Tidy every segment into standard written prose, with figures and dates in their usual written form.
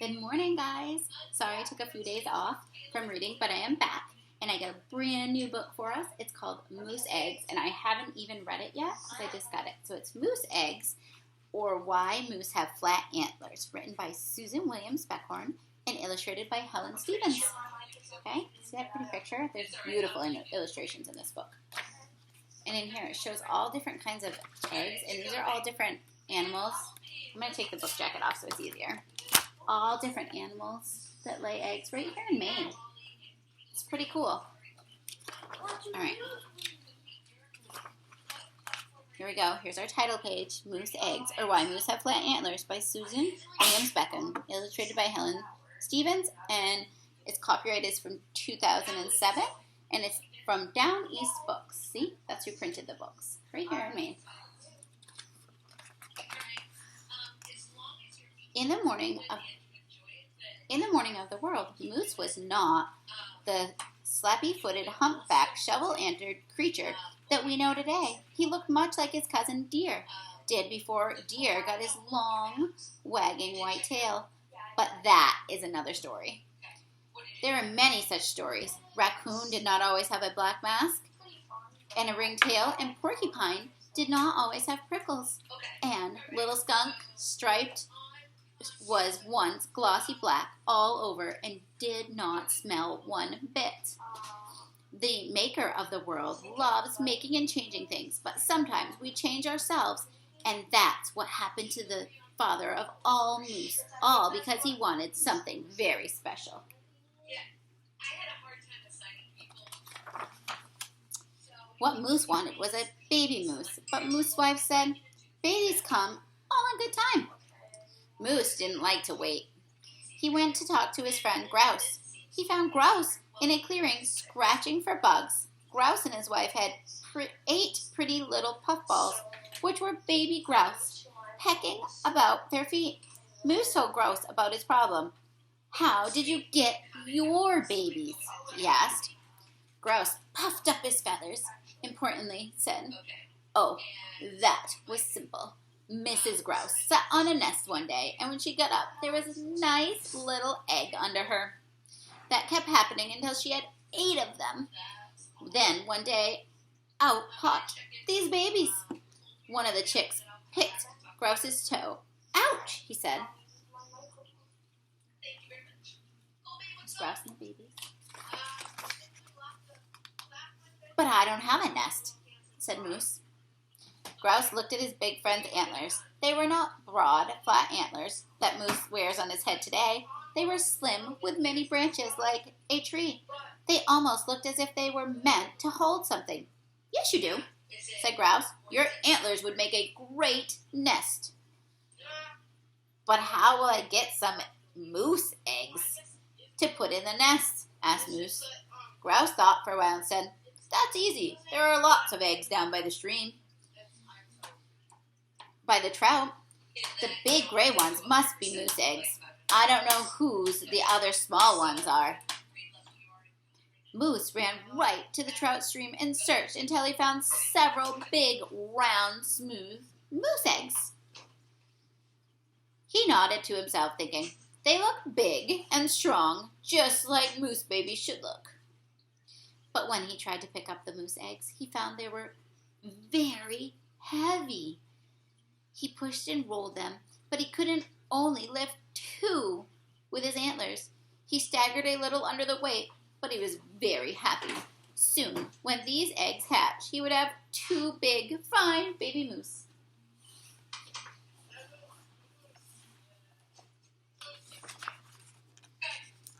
Good morning, guys. Sorry I took a few days off from reading, but I am back, and I got a brand new book for us. It's called Moose Eggs, and I haven't even read it yet because I just got it. So it's Moose Eggs, or Why Moose Have Flat Antlers, written by Susan Williams Beckhorn and illustrated by Helen Stevens. Okay, see that pretty picture? There's beautiful illustrations in this book. And in here it shows all different kinds of eggs, and these are all different animals. I'm going to take the book jacket off so it's easier. All different animals that lay eggs right here in Maine. It's pretty cool. All right. Here we go. Here's our title page, Moose Eggs, or Why Moose Have Flat Antlers by Susan Williams Beckhorn, illustrated by Helen Stevens, and its copyright is from 2007, and it's from Down East Books. See? That's who printed the books. Right here in Maine. In the morning of the world, Moose was not the slappy-footed, humpback, shovel-antlered creature that we know today. He looked much like his cousin Deer did before Deer got his long, wagging white tail. But that is another story. There are many such stories. Raccoon did not always have a black mask and a ringed tail, and Porcupine did not always have prickles. And Little Skunk, striped, was once glossy black all over and did not smell one bit. The maker of the world loves making and changing things, but sometimes we change ourselves, and that's what happened to the father of all moose, all because he wanted something very special. What Moose wanted was a baby moose, but Moose's wife said, "Babies come all in good time." Moose didn't like to wait. He went to talk to his friend Grouse. He found Grouse in a clearing scratching for bugs. Grouse and his wife had 8 pretty little puffballs, which were baby grouse, pecking about their feet. Moose told Grouse about his problem. "How did you get your babies?" he asked. Grouse puffed up his feathers, importantly said, "Oh, that was simple. Mrs. Grouse sat on a nest one day, and when she got up, there was a nice little egg under her. That kept happening until she had 8 of them. Then, one day, out popped these babies." One of the chicks picked Grouse's toe. "Ouch," he said. It's Grouse and the babies. "But I don't have a nest," said Moose. Grouse looked at his big friend's antlers. They were not broad, flat antlers that Moose wears on his head today. They were slim, with many branches like a tree. They almost looked as if they were meant to hold something. "Yes, you do," said Grouse. "Your antlers would make a great nest." "But how will I get some moose eggs to put in the nest?" asked Moose. Grouse thought for a while and said, "That's easy. There are lots of eggs down by the stream. By the trout. The big gray ones must be moose eggs. I don't know whose the other small ones are." Moose ran right to the trout stream and searched until he found several big, round, smooth moose eggs. He nodded to himself, thinking, "They look big and strong, just like moose babies should look." But when he tried to pick up the moose eggs, he found they were very heavy. He pushed and rolled them, but he couldn't only lift 2 with his antlers. He staggered a little under the weight, but he was very happy. Soon, when these eggs hatched, he would have 2 big, fine baby moose.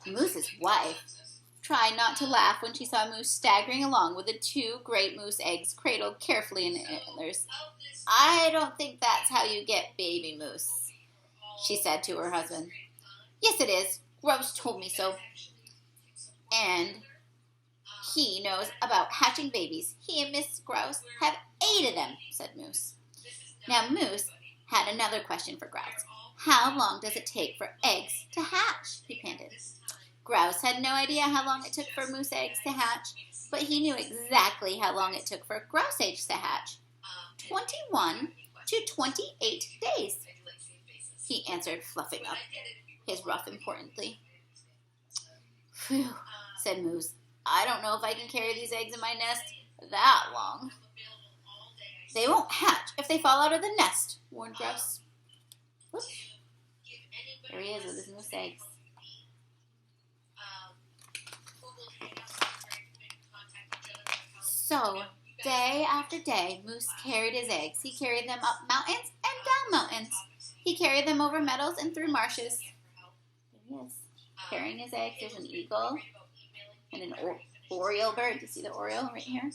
Moose's wife tried not to laugh when she saw Moose staggering along with the 2 great moose eggs cradled carefully in the antlers. "I don't think that's how you get baby moose," she said to her husband. "Yes, it is. Grouse told me so. And he knows about hatching babies. He and Miss Grouse have 8 of them," said Moose. Now Moose had another question for Grouse. "How long does it take for eggs to hatch?" he panted. Grouse had no idea how long it took for moose eggs to hatch, but he knew exactly how long it took for grouse eggs to hatch. 21 to 28 days, he answered, fluffing up his ruff importantly. Phew, said Moose. I don't know if I can carry these eggs in my nest that long. They won't hatch if they fall out of the nest, warned Grouse. Whoops. There he is with his moose eggs. So, day after day, Moose carried his eggs. He carried them up mountains and down mountains. He carried them over meadows and through marshes. There he is, carrying his eggs. There's an eagle and an oriole bird. Do you see the oriole right here?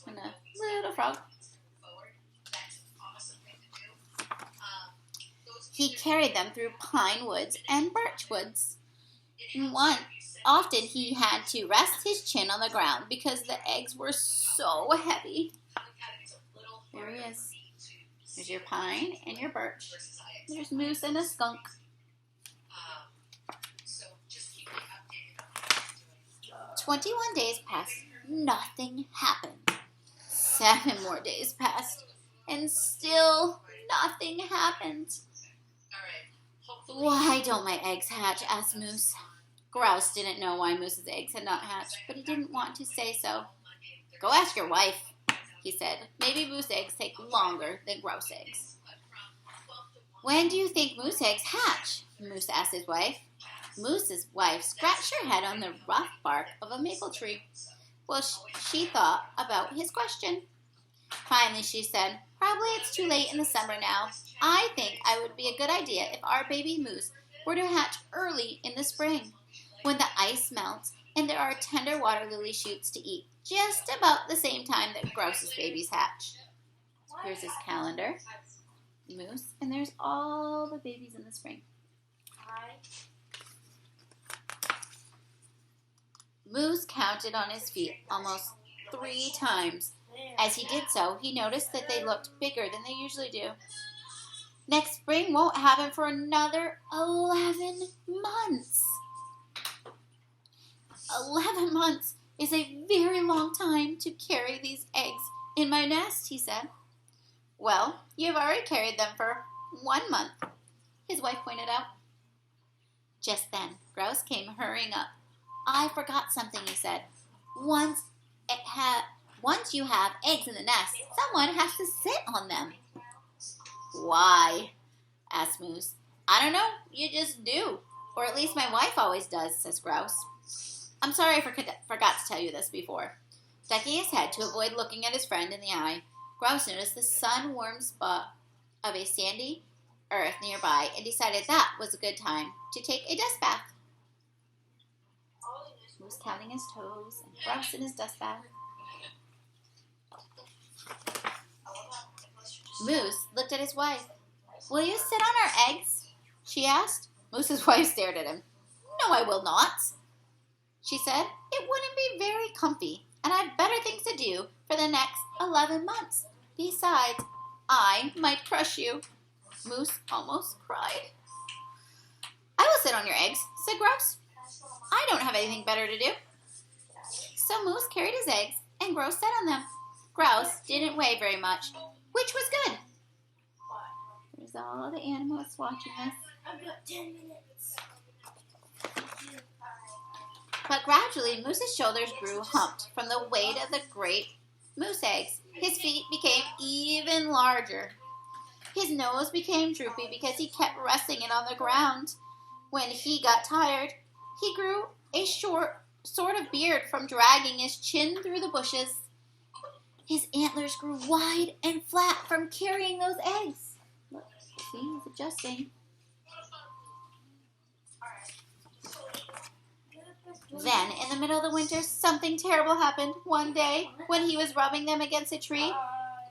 And a little frog. He carried them through pine woods and birch woods. Often he had to rest his chin on the ground because the eggs were so heavy. There he is. There's your pine and your birch. There's Moose and a skunk. 21 days passed. Nothing happened. 7 more days passed. And still nothing happened. Why don't my eggs hatch? Asked Moose. Grouse didn't know why Moose's eggs had not hatched, but he didn't want to say so. Go ask your wife, he said. Maybe moose eggs take longer than grouse eggs. When do you think moose eggs hatch? Moose asked his wife. Moose's wife scratched her head on the rough bark of a maple tree. Well, she thought about his question. Finally, she said, probably it's too late in the summer now. I think it would be a good idea if our baby moose were to hatch early in the spring, when the ice melts and there are tender water lily shoots to eat, just about the same time that Grouse's babies hatch. Here's his calendar, Moose, and there's all the babies in the spring. Moose counted on his feet almost 3 times. As he did so, he noticed that they looked bigger than they usually do. Next spring won't happen for another 11 months. 11 months is a very long time to carry these eggs in my nest, he said. Well, you've already carried them for 1 month, his wife pointed out. Just then, Grouse came hurrying up. I forgot something, he said. Once you have eggs in the nest, someone has to sit on them. Why? Asked Moose. I don't know. You just do. Or at least my wife always does, says Grouse. I'm sorry I forgot to tell you this before. Ducking his head to avoid looking at his friend in the eye, Grouse noticed the sun-warmed spot of a sandy earth nearby and decided that was a good time to take a dust bath. Moose counting his toes and Grouse in his dust bath. Moose looked at his wife. Will you sit on our eggs? She asked. Moose's wife stared at him. No, I will not, she said. It wouldn't be very comfy, and I've better things to do for the next 11 months. Besides, I might crush you. Moose almost cried. I will sit on your eggs, said Grouse. I don't have anything better to do. So Moose carried his eggs, and Grouse sat on them. Grouse didn't weigh very much, which was good. There's all the animals watching us. I've got 10 minutes. But gradually, Moose's shoulders grew humped from the weight of the great moose eggs. His feet became even larger. His nose became droopy because he kept resting it on the ground. When he got tired, he grew a short sort of beard from dragging his chin through the bushes. His antlers grew wide and flat from carrying those eggs. Look, see, he's adjusting. Then, in the middle of the winter, something terrible happened. One day, when he was rubbing them against a tree,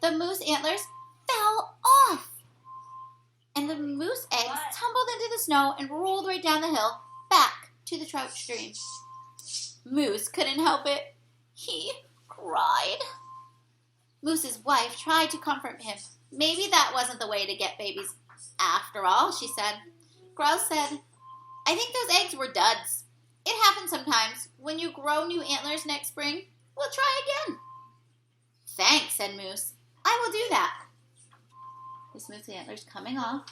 the moose antlers fell off. And the moose eggs tumbled into the snow and rolled right down the hill, back to the trout stream. Moose couldn't help it. He cried. Moose's wife tried to comfort him. Maybe that wasn't the way to get babies after all, she said. Grouse said, I think those eggs were duds. It happens sometimes. When you grow new antlers next spring, we'll try again. Thanks, said Moose. I will do that. His moose antlers coming off.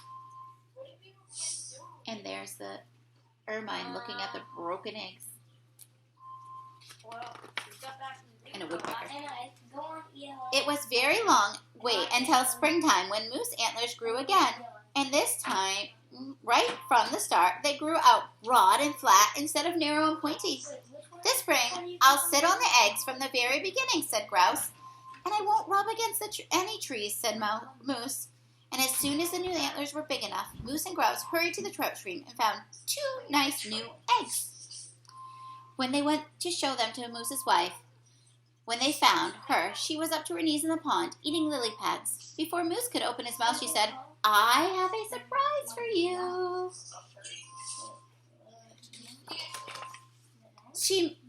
And there's the Ermine looking at the broken eggs. And a woodpecker. It was very long wait until springtime when moose antlers grew again. And this time, right from the start, they grew out broad and flat instead of narrow and pointy. This spring, I'll sit on the eggs from the very beginning, said Grouse. And I won't rub against any trees, said Moose. And as soon as the new antlers were big enough, Moose and Grouse hurried to the trout stream and found 2 nice new eggs. When they went to show them to Moose's wife, when they found her, she was up to her knees in the pond, eating lily pads. Before Moose could open his mouth, she said, I have a surprise for you. She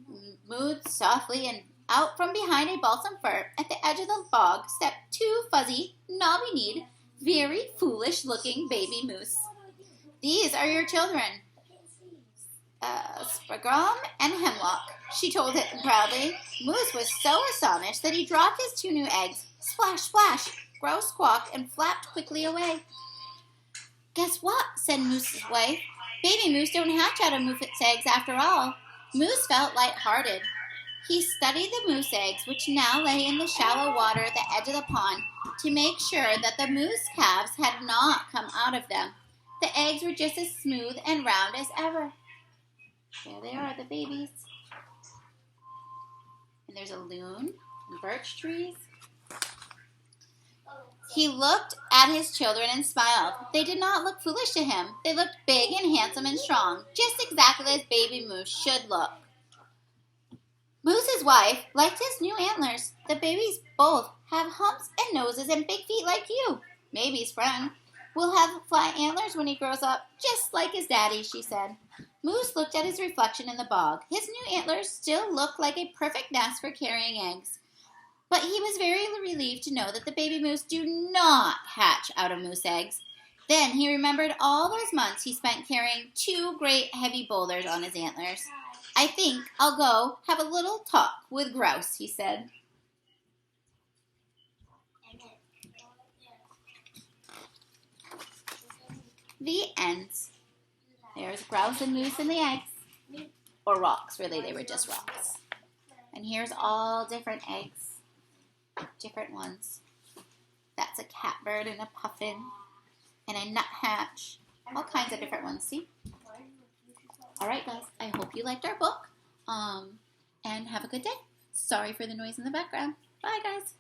moved softly, and out from behind a balsam fir at the edge of the bog stepped 2 fuzzy, knobby-kneed, very foolish-looking baby moose. These are your children, Spagrum and Hemlock, she told him proudly. Moose was so astonished that he dropped his 2 new eggs. Splash, splash! Grouse squawked and flapped quickly away. Guess what? Said Moose's wife. Baby moose don't hatch out of Moose's eggs after all. Moose felt light-hearted. He studied the moose eggs, which now lay in the shallow water at the edge of the pond, to make sure that the moose calves had not come out of them. The eggs were just as smooth and round as ever. There they are, the babies. And there's a loon and birch trees. He looked at his children and smiled. They did not look foolish to him. They looked big and handsome and strong, just exactly as baby moose should look. Moose's wife liked his new antlers. The babies both have humps and noses and big feet like you. Maybe Sprung will have flat antlers when he grows up, just like his daddy, she said. Moose looked at his reflection in the bog. His new antlers still looked like a perfect nest for carrying eggs. But he was very relieved to know that the baby moose do not hatch out of moose eggs. Then he remembered all those months he spent carrying 2 great heavy boulders on his antlers. I think I'll go have a little talk with Grouse, he said. The end. There's Grouse and Moose and the eggs. Or rocks, really, they were just rocks. And here's all different eggs. Different ones. That's a catbird and a puffin and a nuthatch. All kinds of different ones, see? All right, guys, I hope you liked our book, and have a good day. Sorry for the noise in the background. Bye, guys.